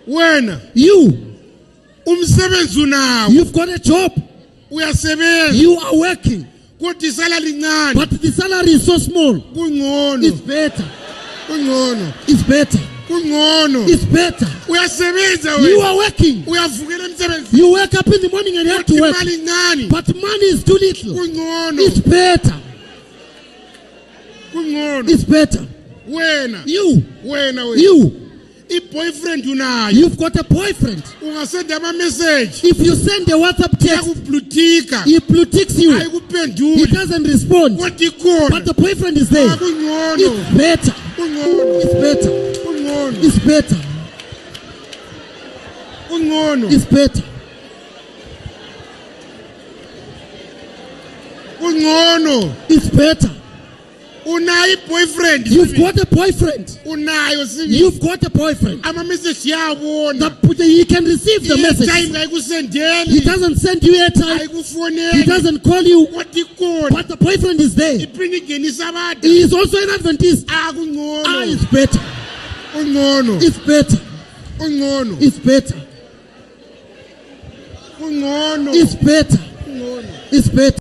Wena. You. Umsebenzi unawo. You've got a job. Uyasebenza. You are working. Kodwa isalary incane. But the salary is so small. Kungcono. It's better. Kungcono. It's better. Kungcono. It's better. Uyasebenza wena. You are working. Uyavukela emsebenzi. You wake up in the morning and have to work. Imali incane. But money is too little. Kungcono. It's better. Kungcono. It's better. Wena. You. Wena. You. I-boyfriend unayo. You've got a boyfriend. Ungasenda ama-message. If you send a WhatsApp text, he blue ticks you. He doesn't respond. But the boyfriend is there. It's better. It's better. It's better. It's better. It's better. Boyfriend. You've got a boyfriend. You've got a boyfriend. He can receive the message. He doesn't send you airtime. He doesn't call you. But the boyfriend is there. He is also an Adventist. It's better. It's better. It's better. It's better. It's better.